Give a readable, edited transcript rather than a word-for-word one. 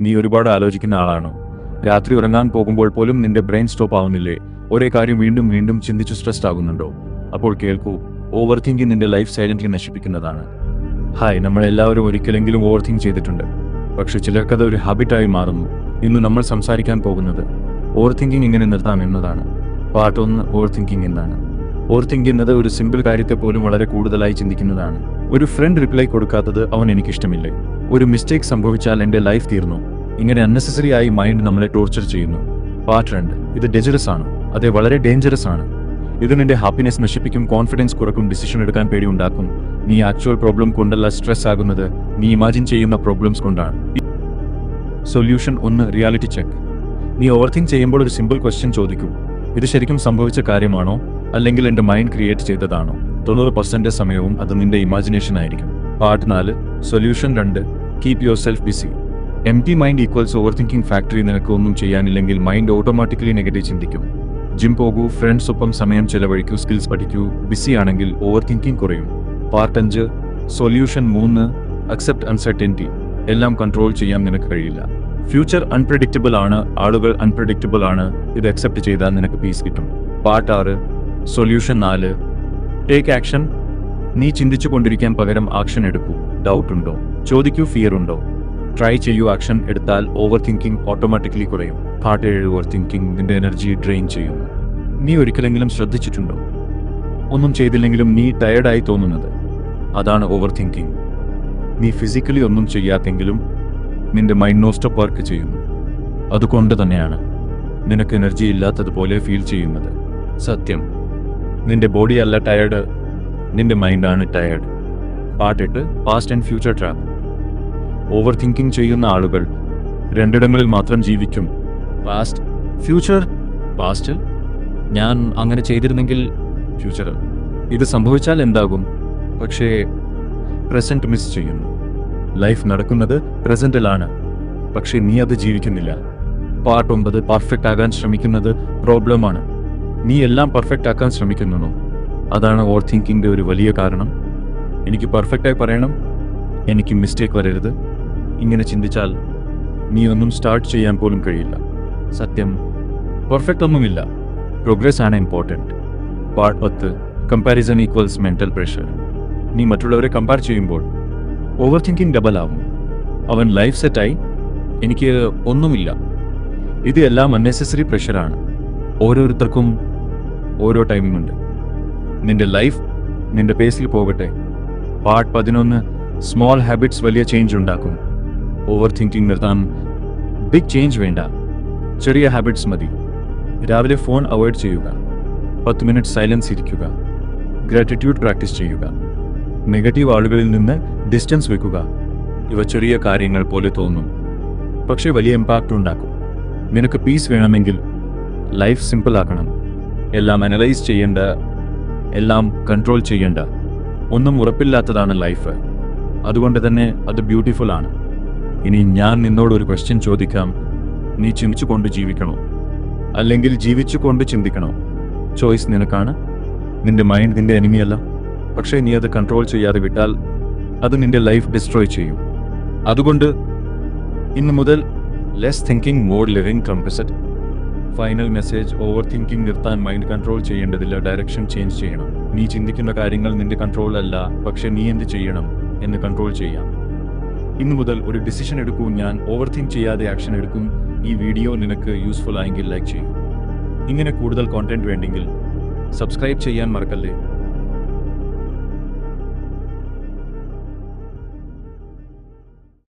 നീ ഒരുപാട് ആലോചിക്കുന്ന ആളാണോ? രാത്രി ഉറങ്ങാൻ പോകുമ്പോൾ പോലും നിന്റെ ബ്രെയിൻ സ്റ്റോപ്പ് ആവുന്നില്ലേ? ഒരേ കാര്യം വീണ്ടും വീണ്ടും ചിന്തിച്ച് സ്ട്രെസ്ഡ് ആകുന്നുണ്ടോ? അപ്പോൾ കേൾക്കൂ, ഓവർ തിങ്കിങ് നിന്റെ ലൈഫ് സൈലന്റ്ലി നശിപ്പിക്കുന്നതാണ്. ഹായ്, നമ്മളെല്ലാവരും ഒരിക്കലെങ്കിലും ഓവർ തിങ്ക് ചെയ്തിട്ടുണ്ട്. പക്ഷെ ചിലർക്കത് ഒരു ഹാബിറ്റായി മാറുന്നു. ഇന്ന് നമ്മൾ സംസാരിക്കാൻ പോകുന്നത് ഓവർ തിങ്കിങ് എങ്ങനെ നിർത്താം എന്നതാണ്. പാർട്ട് 1, ഓവർ തിങ്കിങ് എന്താണ്? ഓവർ തിങ്ക് എന്നത് ഒരു സിമ്പിൾ കാര്യത്തെ പോലും വളരെ കൂടുതലായി ചിന്തിക്കുന്നതാണ്. ഒരു ഫ്രണ്ട് റിപ്ലൈ കൊടുക്കാത്തത് അവൻ എനിക്കിഷ്ടമില്ലേ? ഒരു മിസ്റ്റേക്ക് സംഭവിച്ചാൽ എൻ്റെ ലൈഫ് തീർന്നു. ഇങ്ങനെ അൺനെസസറി ആയി മൈൻഡ് നമ്മളെ ടോർച്ചർ ചെയ്യുന്നു. പാർട്ട് 2, ഇത് ഡേഞ്ചറസ് ആണ്. അതെ, വളരെ ഡേഞ്ചറസ് ആണ്. ഇത് നിന്റെ ഹാപ്പിനെസ് നശിപ്പിക്കും, കോൺഫിഡൻസ് കുറക്കും, ഡിസിഷൻ എടുക്കാൻ പേടിയുണ്ടാക്കും. നീ ആക്ച്വൽ പ്രോബ്ലം കൊണ്ടല്ല സ്ട്രെസ് ആകുന്നത്, നീ ഇമാജിൻ ചെയ്യുന്ന പ്രോബ്ലംസ് കൊണ്ടാണ്. Solution 1, reality check. നീ ഓവർ തിങ്ക് ചെയ്യുമ്പോൾ ഒരു സിമ്പിൾ ക്വസ്റ്റ്യൻ ചോദിക്കൂ: ഇത് ശരിക്കും സംഭവിച്ച കാര്യമാണോ, അല്ലെങ്കിൽ എൻ്റെ മൈൻഡ് ക്രിയേറ്റ് ചെയ്തതാണോ? 90% സമയവും അത് നിന്റെ ഇമാജിനേഷൻ ആയിരിക്കും. Part 4, solution 2, keep yourself busy. Empty mind equals over thinking factory. നിനക്ക് ഒന്നും ചെയ്യാനില്ലെങ്കിൽ മൈൻഡ് ഓട്ടോമാറ്റിക്കലി നെഗറ്റീവ് ചിന്തിക്കും. ജിം പോകൂ, ഫ്രണ്ട്സൊപ്പം സമയം ചെലവഴിക്കൂ, സ്കിൽസ് പഠിക്കൂ. ബിസി ആണെങ്കിൽ ഓവർ തിങ്കിങ് കുറയും. Part 5, solution 3, accept uncertainty. എല്ലാം കൺട്രോൾ ചെയ്യാൻ നിനക്ക് കഴിയില്ല. ഫ്യൂച്ചർ അൺപ്രഡിക്റ്റബിൾ ആണ്, ആളുകൾ അൺപ്രഡിക്റ്റബിൾ ആണ്. ഇത് അക്സെപ്റ്റ് ചെയ്താൽ നിനക്ക് പീസ് കിട്ടും. Part 6, solution 4, take action. നീ ചിന്തിച്ചു കൊണ്ടിരിക്കാൻ പകരം ആക്ഷൻ എടുക്കൂ. ഡൗട്ട് ഉണ്ടോ? ചോദിക്കൂ. ഫിയർ ഉണ്ടോ? ട്രൈ ചെയ്യൂ. ആക്ഷൻ എടുത്താൽ ഓവർ തിങ്കിങ് ഓട്ടോമാറ്റിക്കലി കുറയും. പാർട്ട് 7, ഓവർ തിങ്കിങ് നിന്റെ എനർജി ഡ്രെയിൻ ചെയ്യുന്നു. നീ ഒരിക്കലെങ്കിലും ശ്രദ്ധിച്ചിട്ടുണ്ടോ, ഒന്നും ചെയ്തില്ലെങ്കിലും നീ ടയർഡായി തോന്നുന്നത്? അതാണ് ഓവർ തിങ്കിങ്. നീ ഫിസിക്കലി ഒന്നും ചെയ്യാത്തെങ്കിലും നിന്റെ മൈൻഡ് നോൺ സ്റ്റോപ്പ് വർക്ക് ചെയ്യുന്നു. അതുകൊണ്ട് തന്നെയാണ് നിനക്ക് എനർജി ഇല്ലാത്തതുപോലെ ഫീൽ ചെയ്യുന്നത്. സത്യം, നിന്റെ ബോഡി അല്ല ടയർഡ്, നിന്റെ മൈൻഡാണ് tired. Part 8, past and future trap. Over thinking ചെയ്യുന്ന ആളുകൾ രണ്ടിടങ്ങളിൽ മാത്രം ജീവിക്കും: പാസ്റ്റ്, ഫ്യൂച്ചർ. പാസ്റ്റ്, ഞാൻ അങ്ങനെ ചെയ്തിരുന്നെങ്കിൽ. ഫ്യൂച്ചർ, ഇത് സംഭവിച്ചാൽ എന്താകും? പക്ഷേ പ്രസന്റ് മിസ് ചെയ്യുന്നു. ലൈഫ് നടക്കുന്നത് പ്രസന്റിലാണ്, പക്ഷേ നീ അത് ജീവിക്കുന്നില്ല. പാർട്ട് 9, പെർഫെക്റ്റ് ആകാൻ ശ്രമിക്കുന്നത് പ്രോബ്ലമാണ്. നീ എല്ലാം പെർഫെക്റ്റ് ആക്കാൻ ശ്രമിക്കുന്നു. അതാണ് ഓവർ തിങ്കിങ്ങിൻ്റെ ഒരു വലിയ കാരണം. എനിക്ക് പെർഫെക്റ്റായി പറയണം, എനിക്ക് മിസ്റ്റേക്ക് വരരുത്. ഇങ്ങനെ ചിന്തിച്ചാൽ നീ ഒന്നും സ്റ്റാർട്ട് ചെയ്യാൻ പോലും കഴിയില്ല. സത്യം, പെർഫെക്റ്റ് ഒന്നുമില്ല, പ്രോഗ്രസ് ആണ് important. Part 10, comparison equals mental pressure. നീ മറ്റുള്ളവരെ കമ്പയർ ചെയ്യുമ്പോൾ ഓവർ തിങ്കിങ് ഡബിൾ ആവും. അവൻ ലൈഫ് സെറ്റായി, എനിക്ക് ഒന്നുമില്ല. ഇത് എല്ലാം അൺനെസസറി പ്രഷറാണ്. ഓരോരുത്തർക്കും ഓരോ ടൈമിംഗ് ഉണ്ട്. നിന്റെ ലൈഫ് നിന്റെ പേസിൽ പോകട്ടെ. പാർട്ട് 11, സ്മോൾ ഹാബിറ്റ്സ് വലിയ ചേഞ്ച് ഉണ്ടാക്കും. ഓവർ തിങ്കിങ് നിർത്താൻ ബിഗ് ചേഞ്ച് വേണ്ട, ചെറിയ ഹാബിറ്റ്സ് മതി. രാവിലെ ഫോൺ അവോയ്ഡ് ചെയ്യുക, 10 മിനിറ്റ് സൈലൻസ് ഇരിക്കുക, ഗ്രാറ്റിറ്റ്യൂഡ് പ്രാക്ടീസ് ചെയ്യുക, നെഗറ്റീവ് ആളുകളിൽ നിന്ന് ഡിസ്റ്റൻസ് വെക്കുക. ഇവ ചെറിയ കാര്യങ്ങൾ പോലെ തോന്നും, പക്ഷേ വലിയ ഇമ്പാക്റ്റ് ഉണ്ടാക്കും. നിനക്ക് പീസ് വേണമെങ്കിൽ ലൈഫ് സിമ്പിൾ ആക്കണം. എല്ലാം അനലൈസ് ചെയ്യേണ്ട, എല്ലാം കൺട്രോൾ ചെയ്യേണ്ട, ഒന്നും ഉറപ്പില്ലാത്തതാണ് ലൈഫ്. അതുകൊണ്ട് തന്നെ അത് ബ്യൂട്ടിഫുൾ ആണ്. ഇനി ഞാൻ നിന്നോടൊരു ക്വസ്റ്റ്യൻ ചോദിക്കാം: നീ ചിന്തിച്ചുകൊണ്ട് ജീവിക്കണോ, അല്ലെങ്കിൽ ജീവിച്ചുകൊണ്ട് ചിന്തിക്കണോ? ചോയ്സ് നിനക്കാണ്. നിന്റെ മൈൻഡ് നിന്റെ എനിമിയല്ല, പക്ഷേ നീ അത് കൺട്രോൾ ചെയ്യാതെ വിട്ടാൽ അത് നിന്റെ ലൈഫ് ഡിസ്ട്രോയ് ചെയ്യും. അതുകൊണ്ട് ഇന്ന് മുതൽ less thinking, more living. Compressed final message: over thinking നിർത്താൻ മൈൻഡ് കൺട്രോൾ ചെയ്യേണ്ടതില്ല, ഡയറക്ഷൻ ചേഞ്ച് ചെയ്യണം. നീ ചിന്തിക്കുന്ന കാര്യങ്ങൾ നിന്റെ കൺട്രോൾ അല്ല, പക്ഷെ നീ എന്ത് ചെയ്യണം എന്ന് കൺട്രോൾ ചെയ്യാം. ഇന്നു മുതൽ ഒരു ഡിസിഷൻ എടുക്കൂ: ഞാൻ ഓവർ തിങ്ക് ചെയ്യാതെ ആക്ഷൻ എടുക്കും. ഈ വീഡിയോ നിനക്ക് യൂസ്ഫുൾ ആയെങ്കിൽ ലൈക്ക് ചെയ്യൂ. ഇങ്ങനെ കൂടുതൽ കോണ്ടന്റ് വേണ്ടെങ്കിൽ സബ്സ്ക്രൈബ് ചെയ്യാൻ മറക്കല്ലേ.